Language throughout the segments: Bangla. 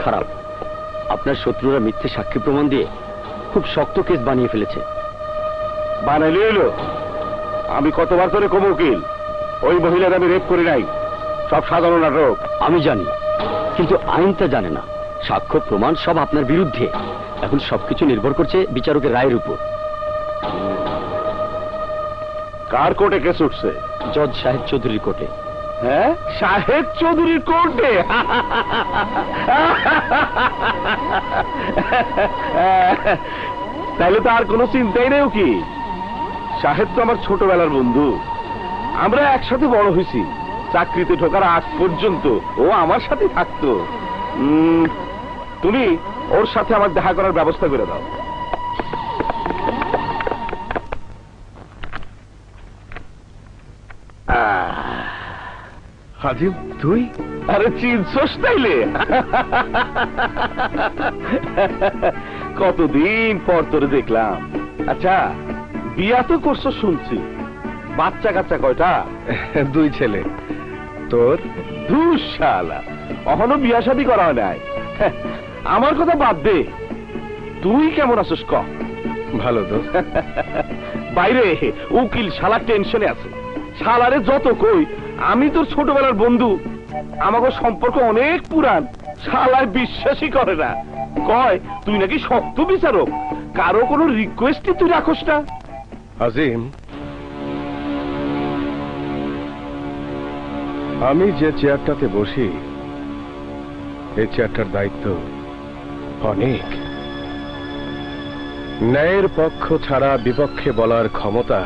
খারাপ। আপনার শত্রুরা মিথ্যে সাক্ষী প্রমাণ দিয়ে খুব শক্ত কেস বানিয়ে ফেলেছে। বানাইলে এলো? আমি কতবার করে কম উকিল, ওই মহিলার আমি রেপ করি নাই, সব সাধারণ নাটক। আমি জানি, কিন্তু আইন তা জানে না। সাক্ষ্য প্রমাণ সব আপনার বিরুদ্ধে। এখন সবকিছু নির্ভর করছে বিচারকের রায়ের উপর। কার কোর্টে কেস উঠছে? জজ শাহেদ চৌধুরীর কোর্টে। হ্যাঁ, শাহেদ চৌধুরীর কোর্টে? তাহলে তো আর কোনো চিন্তাই নেই কি। শাহেদ তো আমার ছোটবেলার বন্ধু, আমরা একসাথে বড় হয়েছি। চাকরিতে ঢোকার আগ পর্যন্ত ও আমার সাথে থাকতো। তুমি ওর সাথে আমার দেখা করার ব্যবস্থা করে দাও। হাজিম, তুই? আরে চিনছস তাইলে? কতদিন পর তোরে দেখলাম। আচ্ছা, বিয়া তো করছো শুনছি, বাচ্চা কাচ্চা কয়টা? 2 ছেলে। তোর? শালা, এখনো বিয়া শাদী করা হয় নাই। আমার কথা বাদ দে, তুই কেমন আছিস ক? ভালো তো। বাইরে উকিল শালা টেনশনে আছে। শালারে যত কই আমি তোর ছোটবেলার বন্ধু, আমাকে সম্পর্ক অনেক পুরান, শালায় বিশ্বাসই করে না। কয় তুই নাকি শক্ত বিচারক, কারো কোনো রিকোয়েস্টই তুই রাখোস না। আজিম, আমি যে চেয়ারটাতে বসি, এই চেয়ারটার দায়িত্ব অনেক। ন্যায়ের পক্ষ ছাড়া বিপক্ষে বলার ক্ষমতা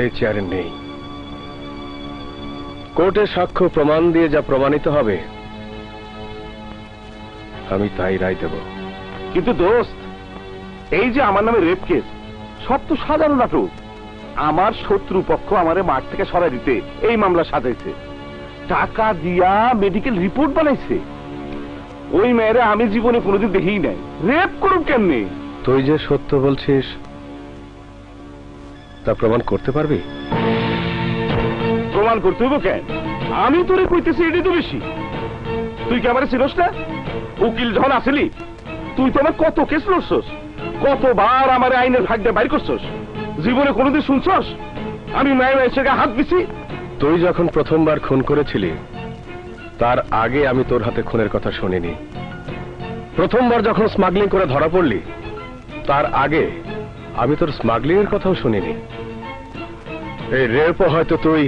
এই চেয়ারে নেই। কোর্টে সাক্ষ্য প্রমাণ দিয়ে যা প্রমাণিত হবে আমি তাই রায় দেব। কিন্তু দোস্ত, এই যে আমার নামে রেপ কেস, সব তো সাধারণ নাটক। আমার শত্রু পক্ষ আমারে মাঠ থেকে সরাই দিতে এই মামলা সাজাইছে, টাকা দিয়া মেডিকেল রিপোর্ট বানাইছে। ওই মেয়েরা আমি জীবনে কোনোদিন দেখিই নাই, রেপ করুক কেমনে? তুই যে সত্য বলছিস তা প্রমাণ করতে পারবি? প্রমাণ করতে হইব কেন? আমি তোরে কইতেছি, এটাই তো বেশি। তুই কি আমারে চিনস না? উকিল যখন আসলি তুই তো আমার কত কেস লড়ছস, কতবার আমার আইনের ভাগ্যে বাইর করছস। জীবনে কোনোদিন শুনছস আমি মেয়ে এসে হাত দিছি? তুই যখন প্রথমবার খুন করেছিলি তার আগে আমি তোর হাতে খুনের কথা শুনিনি। প্রথমবার যখন স্মাগলিং করে ধরা পড়লি তার আগে আমি তোর স্মাগলিং এর কথাও শুনিনি। এই রেপও হয়তো তুই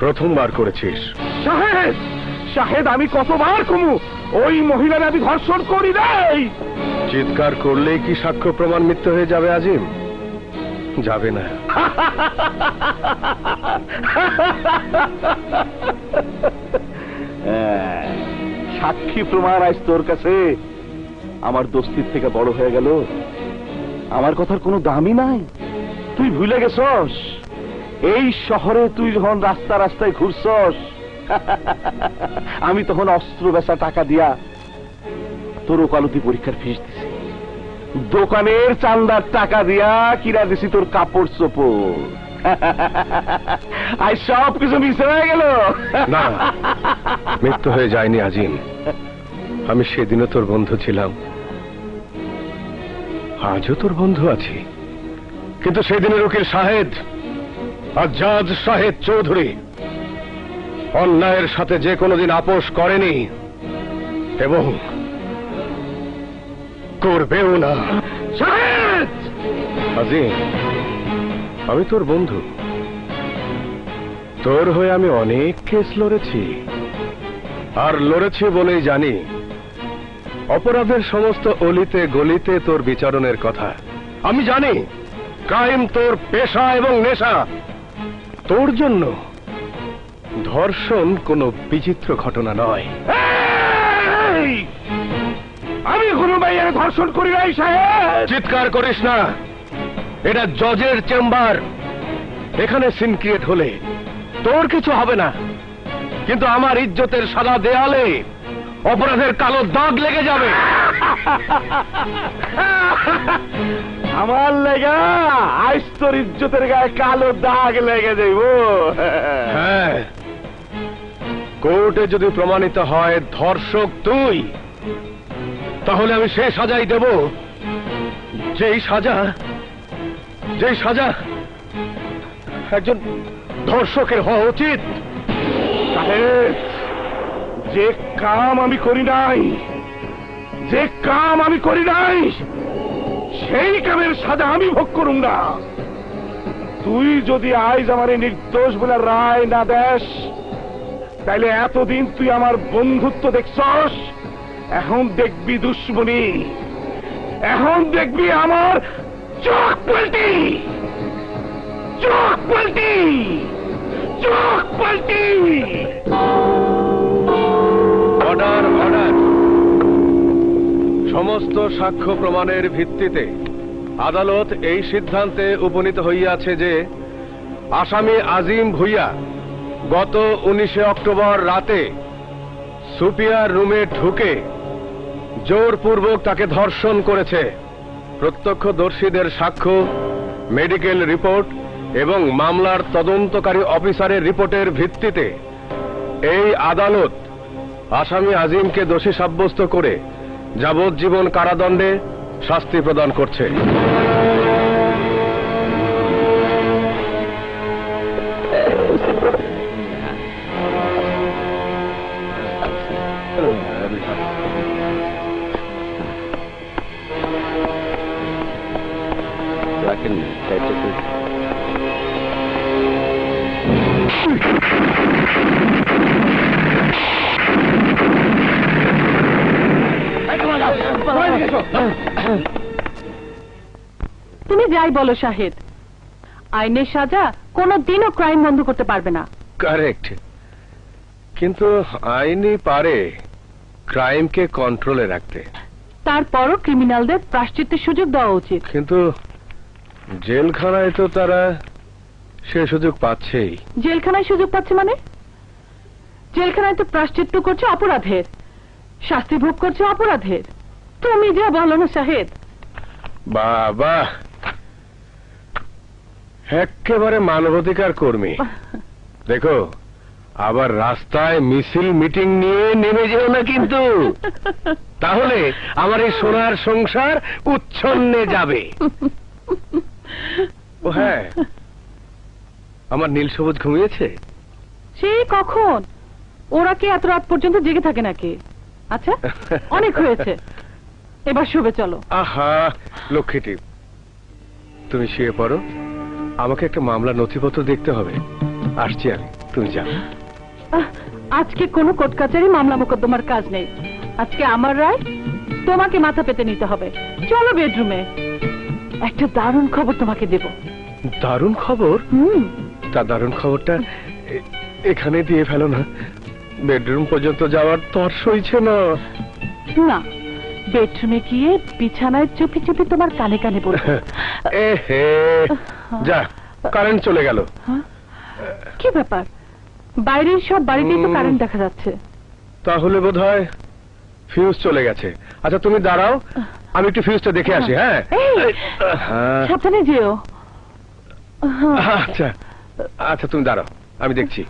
প্রথমবার করেছিস। শাহেদ, শাহেদ, আমি কতবার কমু ওই মহিলার আমি ধর্ষণ করি নাই। চিৎকার করলেই কি সাক্ষ্য প্রমাণ মিথ্যে হয়ে যাবে আজিম? যাবে না। সাক্ষী প্রমাণ আজ তোর কাছে আমার দোস্তির থেকে বড় হয়ে গেল। আমার কথার কোনো দামই নাই। তুই ভুলে গেছস এই শহরে তুই যখন রাস্তা রাস্তায় ঘুরছস, আমি তখন অস্ত্র বেচা টাকা দিয়া তোর ওকালতি পরীক্ষার ফিস দিছি, দোকানের চান্দার টাকা দিয়া কিনা দিছি তোর কাপড় চোপড়। আজ সব কিছু মিশে হয়ে গেল। না, মৃত্যু হয়ে যায়নি আজিম। আমি সেদিনও তোর বন্ধু ছিলাম, আজও তোর বন্ধু আছি। কিন্তু সেদিনের উকিল শাহেদ আর জাজ শাহেদ চৌধুরী অন্যায়ের সাথে যে কোনোদিন আপোষ করেনি এবং করবেও না। শাহেদ! আজিম, আমি তোর বন্ধু, তোর হয়ে আমি অনেক কেস লড়েছি, আর লড়েছি বলেই জানি অপরাধের সমস্ত অলিতে গলিতে তোর বিচারণের কথা। আমি জানি ক্রাইম তোর পেশা এবং নেশা। তোর জন্য ধর্ষণ কোনো বিচিত্র ঘটনা নয়। আমি কোনো মেয়ের ধর্ষণ করি নাই সাহেব। চিৎকার করিস না, এটা জজের চেম্বার। এখানে সিন ক্রিয়েট হলে তোর কিছু হবে না, কিন্তু আমার ইজ্জতের সাদা দেয়ালে অপরাধের কালো দাগ লেগে যাবে। আমার লেগা আজ তোর ইজ্জতের গায়ে কালো দাগ লেগে যাইব। হ্যাঁ, কোর্টে যদি প্রমাণিত হয় ধর্ষক তুই, তাহলে আমি সেই সাজাই দেব যেই সাজা একজন ধর্ষকের হওয়া উচিত। সাহেব, যে কাম আমি করি নাই সেই কামের সাজা আমি ভোগ করুম না। তুই যদি আজ আমার নির্দোষ বলে রায় না দেস, তাইলে এতদিন তুই আমার বন্ধুত্ব দেখছস, এখন দেখবি দুশ্মনী, এখন দেখবি আমার চোখ পাল্টি। অর্ডার। সমস্ত সাক্ষ্য প্রমাণের ভিত্তিতে আদালত এই সিদ্ধান্তে উপনীত হইয়াছে যে আসামি আজিম ভুইয়া গত 19 অক্টোবর রাতে সুপিয়ার রুমে ঢুকে জোরপূর্বক তাকে ধর্ষণ করেছে। প্রত্যক্ষদর্শীদের সাক্ষ্য, মেডিকেল রিপোর্ট এবং মামলার তদন্তকারী অফিসারের রিপোর্টের ভিত্তিতে এই আদালত আসামি আজিমকে দোষী সাব্যস্ত করে যাবজ্জীবন কারাদণ্ডে শাস্তি প্রদান করছে। তুমি যাই বলো শাহেদ, আইনের সাজা কোনদিনও ক্রাইম বন্ধ করতে পারবে না। কারেক্ট, কিন্তু আইনই পারে ক্রাইমকে কন্ট্রোলে রাখতে। তারপরও ক্রিমিনালদের প্রায়শ্চিত্তের সুযোগ দেওয়া উচিত। কিন্তু জেলখানায় তো তারা সে সুযোগ পাচ্ছেই। জেলখানায় সুযোগ পাচ্ছে মানে? জেলখানায় তো প্রায়শ্চিত্ত করছে অপরাধের, শাস্তি ভোগ করছে অপরাধের। তুমি যা বলো না শাহেদ। বাবা, একেবারে মানবাধিকার কর্মী। দেখো, আবার রাস্তায় মিছিল মিটিং নিয়ে নেমে যেও না কিন্তু, তাহলে আমার এই সোনার সংসার উচ্ছন্নে যাবে। ও হ্যাঁ, আমার নীল সবুজ ঘুমিয়েছে? সেই কখন? ওরা কি এত রাত পর্যন্ত জেগে থাকে নাকি? আচ্ছা, অনেক হয়েছে, এবার শুবে চলো। আহা লক্ষ্মীটি, তুমি শুয়ে পড়ো, আমাকে একটা মামলা নথিপত্র দেখতে হবে। আসছি আমি, তুমি যাও। আজকে কোনো কোর্ট কাচারি মামলা মোকদ্দমার কাজ নেই। আজকে আমার রায় তোমাকে মাথা পেতে নিতে হবে। চলো বেডরুমে, একটা দারুণ খবর তোমাকে দেব। দারুণ খবর? তা দারুণ খবরটা এখানে দিয়ে ফেলো না, বেডরুম পর্যন্ত যাওয়ার তর সইছে না। না, বেডরুমে গিয়ে বিছানায় চুপি চুপি তোমার কানে কানে বলবো। যা, কারেন্ট চলে গেল। কি ব্যাপার? বাইরের সব বাড়িতেই তো কারেন্ট দেখা যাচ্ছে। তাহলে বোধহয় ফিউজ চলে গেছে। আচ্ছা তুমি দাঁড়াও, আমি একটু ফিউজটা দেখে আসি। হ্যাঁ, সাবধানে যেও। আচ্ছা আচ্ছা, তুমি দাঁড়াও, আমি দেখছি।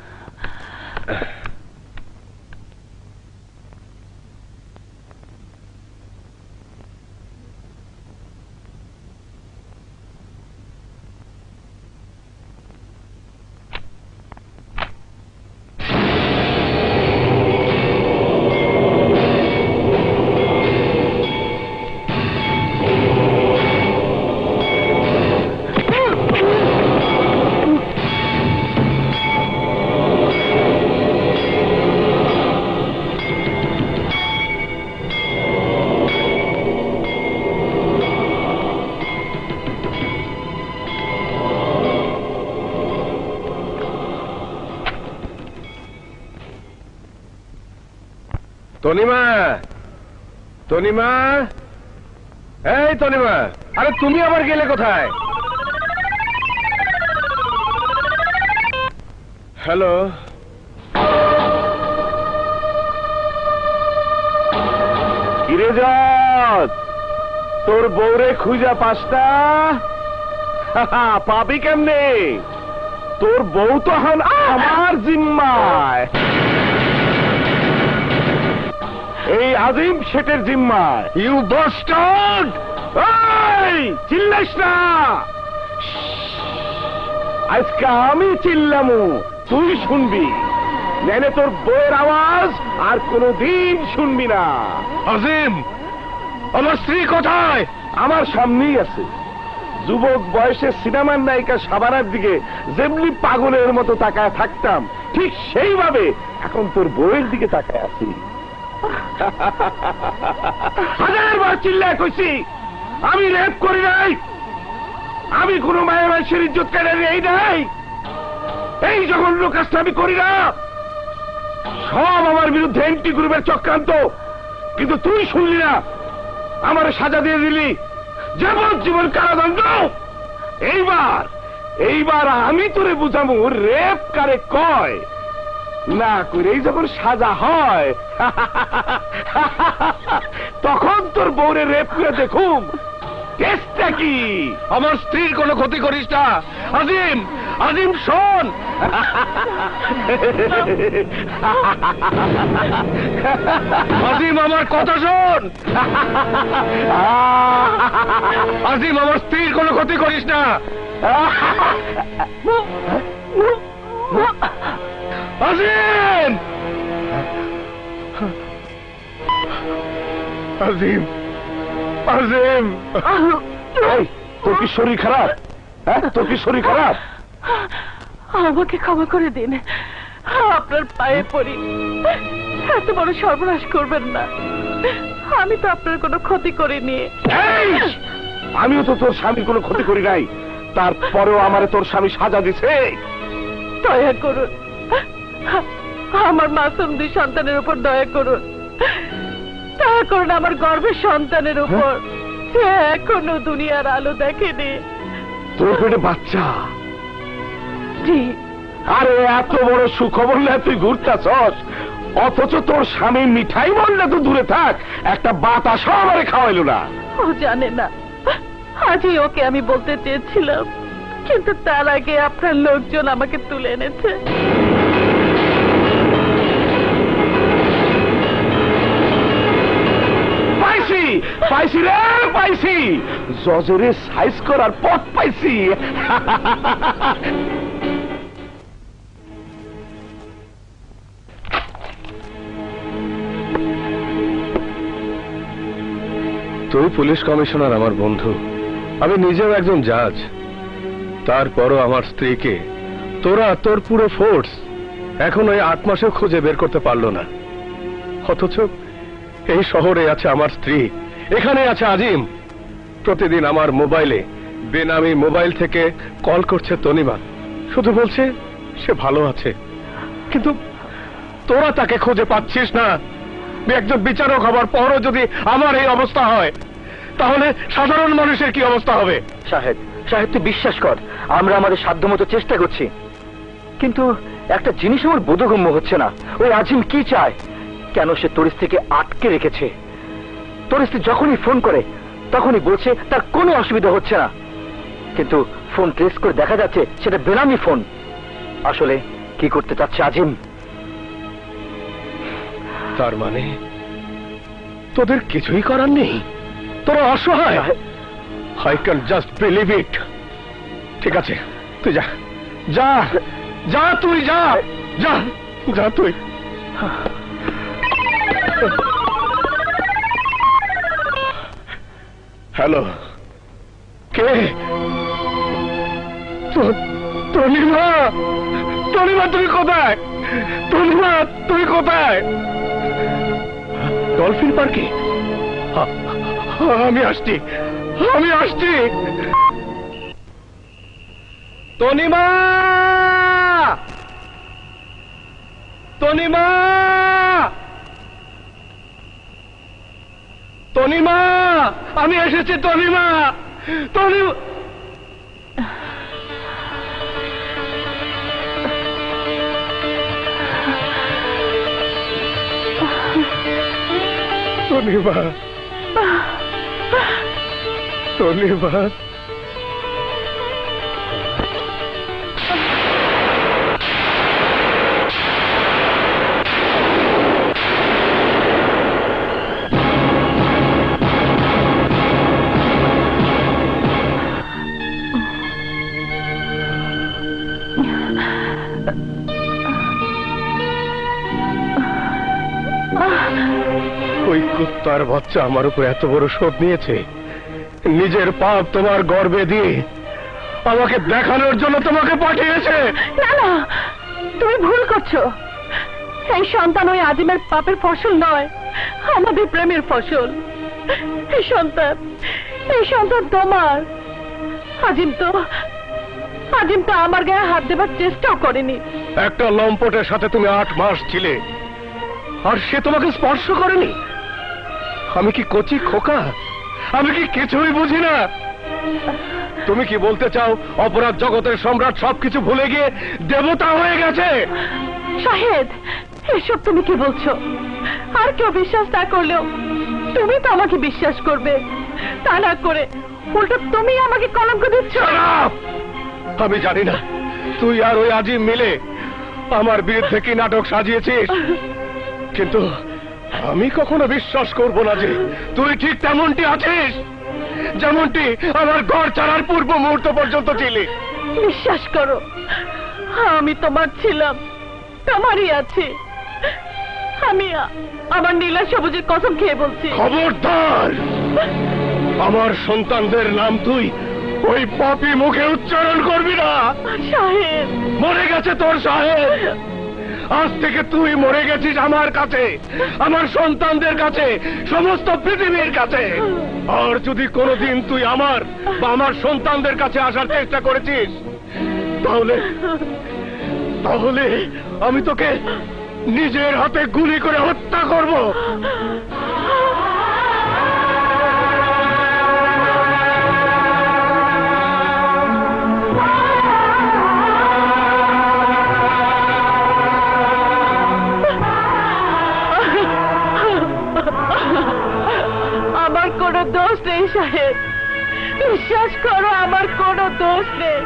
তনিমা, তনিমা, এই তনিমা, আরে তুমি আবার গেলে কোথায়? হ্যালো, কিরে জজ, তোর বউরে খুঁজা পাঁচটা পাবি কেমনে? তোর বউ তো এখন আমার জিম্মায়। এই আজিম শেঠের জিম্মায়। You bastard! এই চিল্লাইস না, আজকে আমি চিল্লামু, তুই শুনবি, নেনে তোর বইয়ের আওয়াজ আর কোনদিন শুনবি না। আজিম, আমার স্ত্রী কোথায়? আমার সামনেই আছে। যুবক বয়সে সিনেমার নায়িকা সাবানার দিকে যেমনি পাগলের মতো তাকায় থাকতাম, ঠিক সেইভাবে এখন তোর বউয়ের দিকে তাকায় আছি। হাজারবার চিল্লায় কইছি আমি রেপ করি নাই, আমি কোনো মায়ের মানুষের ইজ্জত কেড়ে নেই নাই, এই জঘন্য কাজটা আমি করি না। সব আমার বিরুদ্ধে এন্টি গ্রুপের চক্রান্ত, কিন্তু তুই শুনলি না, আমার সাজা দিয়ে দিলি যাবজ্জীবন কারাদণ্ড। এইবার আমি তোরে বুঝাবো রেপ কারে কয়, না করেই যখন সাজা হয় তখন তোর বউরে রেপ করে দেখুম কেসটা কি। আমার স্ত্রীর কোনো ক্ষতি করিস না। আজিম, আজিম শোন। আজিম আমার কথা শোন। আজিম, আমার স্ত্রীর কোনো ক্ষতি করিস না। আজিম, আজিম, আজিম। এই, তোর কি শরীর খারাপ? হ্যাঁ, তোর কি শরীর খারাপ? আমাকে ক্ষমা করে দিন, আপনার পায়ে পড়ি, এত বড় সর্বনাশ করবেন না। আমি তো আপনার কোনো ক্ষতি করিনি। এই, আমিও তো তোর স্বামীর কোনো ক্ষতি করি নাই, তারপরেও আমারে তোর স্বামী সাজা দিছে। দয়া করুন, আমার মাসুম দুই সন্তানের উপর দয়া করুন, দয়া করুন আমার গর্ভের সন্তানের উপর, সে এখনো দুনিয়ার আলো দেখেনি। তোর পেটে বাচ্চা? জি। আরে এত বড় সুখবর না তুই ঘুরতাছস, অথচ তোর স্বামী মিঠাই বললে তো দূরে থাক, একটা বাতাসও আমারে খাওয়াইলো না। ও জানে না, আজই ওকে আমি বলতে চেয়েছিলাম, কিন্তু তার আগে আপনার লোকজন আমাকে তুলে এনেছে। পাইছি, পাইছি রে, পাইছি, জজরে সাইজ করার পথ পাইছি। তুই পুলিশ কমিশনার, আমার বন্ধু, আমি নিজেও একজন জাজ, তারপরও আমার স্ত্রীকে তোরা, তোর পুরো ফোর্স এখন ওই 8 মাসেও খুঁজে বের করতে পারলো না। অথচ এই শহরে আছে আমার স্ত্রী, এখানে আছে আজিম। প্রতিদিন আমার মোবাইলে বেনামি মোবাইল থেকে কল করছে তনিমা, শুধু বলছে সে ভালো আছে, কিন্তু তোরা তাকে খুঁজে পাচ্ছিস না। একজন বিচারক হবার পরও যদি আমার এই অবস্থা হয়, তাহলে সাধারণ মানুষের কি অবস্থা হবে? সাহেব, তুই বিশ্বাস কর, আমরা আমাদের সাধ্যমতো চেষ্টা করছি, কিন্তু একটা জিনিস আমার বোধগম্য হচ্ছে না, ওই আজিম কি চায়, কেন সে তোর স্ত্রীকে আটকে রেখেছে। তোর স্ত্রী যখনই ফোন করে তখনই বলছে তার কোনো অসুবিধা হচ্ছে না, কিন্তু ফোন ট্রেস করে দেখা যাচ্ছে সেটা বেনামি ফোন। আসলে কি করতে চাচ্ছে আজিম? তার মানে তোদের কিছুই করার নেই, তোরা অসহায়। I can just believe it. ঠিক আছে, তুই যা, যা, যা, তুই যা, যা, যা তুই। হ্যালো, কে? তনিমা, তনিমা তুই কোথায়? তনিমা তুই কোথায়? ডলফিন পার্কে? আমি আসছি, আমি আসছি। তনিমা, তনিমা, তনিমা, আমি এসেছি তনিমা, তনিমা। তনিমা, তনিমা, তার বাচ্চা আমার উপর এত বড় শোধ নিয়েছে, নিজের পাপ তোমার গর্বে দিয়ে আমাকে দেখানোর জন্য তোমাকে পাঠিয়েছে। না না, তুমি ভুল করছো। এই সন্তান ওই আজিমের পাপের ফসল নয়, আমাদের প্রেমের ফসল। এই সন্তান তোমার। আজিম তো আমার গায়ে হাত দেবার চেষ্টাও করেনি। একটা লম্পটের সাথে তুমি 8 মাস ছিলে, আর সে তোমাকে স্পর্শ করেনি। আমি কি কচি খোকা? আমি কি কিছুই বুঝি না? তুমি কি বলতে চাও অপরাধ জগতের সম্রাট সবকিছু ভুলে গিয়ে দেবতা হয়ে গেছে? শাহেদ, এসব তুমি কি বলছো? আর কেউ বিশ্বাস না করলেও তুমি তো আমাকে বিশ্বাস করবে। তা না করে উল্টো তুমি আমাকে কলঙ্ক দিচ্ছ। Shut up! আমি জানি না তুই আর ওই আজিম মিলে আমার বিরুদ্ধে কি নাটক সাজিয়েছিস, কিন্তু আমি কখনো বিশ্বাস করব না যে তুই ঠিক তেমনটি আছিস যেমনটি আমার ঘর ছাড়ার পূর্ব মুহূর্ত পর্যন্ত ছিলি। বিশ্বাস করো, আমি তোমার ছিলাম, তোমারই আছি। আমি আমার নীলা সবুজের কসম খেয়ে বলছি। খবরদার! আমার সন্তানদের নাম তুই ওই পাপী মুখে উচ্চারণ করবি না। শাহেদ, মরে গেছে তোর সাহেব। আজ থেকে তুই মরে গেছিস আমার কাছে, আমার সন্তানদের কাছে, সমস্ত পৃথিবীর কাছে। আর যদি কোনোদিন তুই আমার বা আমার সন্তানদের কাছে আসার চেষ্টা করেছিস, তাহলে আমি তোকে নিজের হাতে গুলি করে হত্যা করব। আমার কোনো দোষ নেই শাহেদ, বিশ্বাস করো, আমার কোনো দোষ নেই।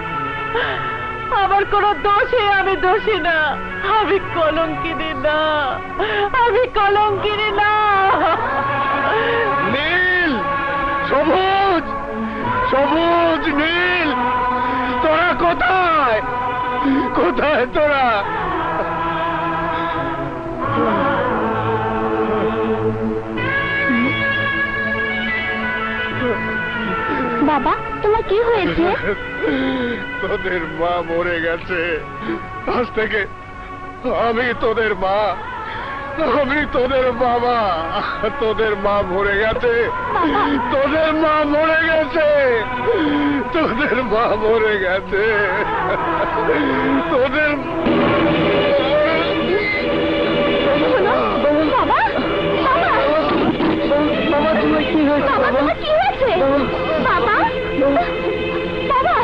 আমার কোনো দোষে আমি দোষী না। আমি কলঙ্কিনী না, আমি কলঙ্কিনী না। নীল, সবুজ, সবুজ, নীল, তোরা কোথায়? কোথায় তোরা? বাবা, তোমার কি হয়েছে? তোদের মা মরে গেছে। আজ থেকে আমি তোদের মা, আমি তোদের বাবা। তোদের মা মরে গেছে, তোদের মা মরে গেছে, তোদের মা মরে গেছে, তোদের বাবা, বাবা, তোমার কি হয়েছে? বাবা, তোমার কি হয়েছে? বাবা, বাবা, বাবা।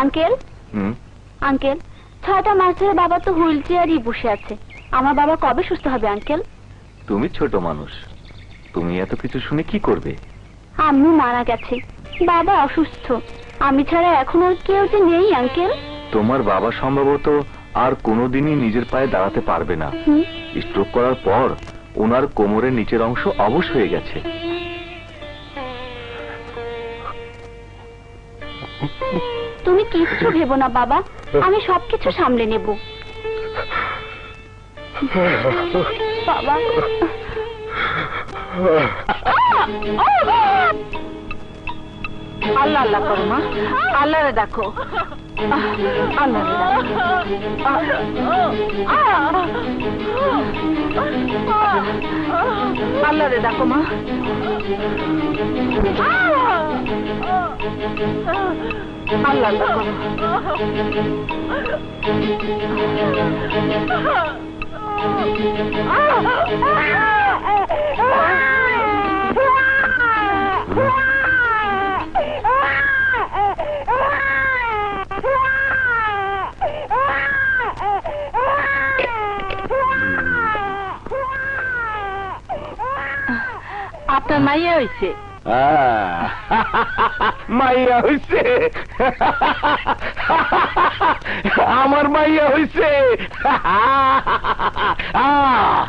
আঙ্কেল, আঙ্কেল, 6টা মাস ধরে বাবা তো হুইল চেয়ারই বসে আছে। আমার বাবা কবে সুস্থ হবে আঙ্কেল? তুমি ছোট মানুষ, তুমি এত কিছু শুনে কি করবে? আম্মু মারা গেছে, বাবা অসুস্থ, আমি ছাড়া এখন আর কেউ যে নেই আঙ্কেল। তোমার বাবা সম্ভবত আর কোনোদিনই নিজের পায়ে দাঁড়াতে পারবে না। হুম? স্ট্রোক করার পর ওনার কোমরের নিচের অংশ অবশ হয়ে গেছে। তুমি কিচ্ছু ভেবো না বাবা, আমি সবকিছু সামলে নেব। বাবা আল্লাহ আল্লাহ করো মা, আল্লাহরে দেখো, আল্লাহরে আল্লাহরে দেখো মা। আল্লাহ আল্লাহ করো। আপনার মাইয়া হইছে? মাইয়া হইছে, আমার মাইয়া হইছে।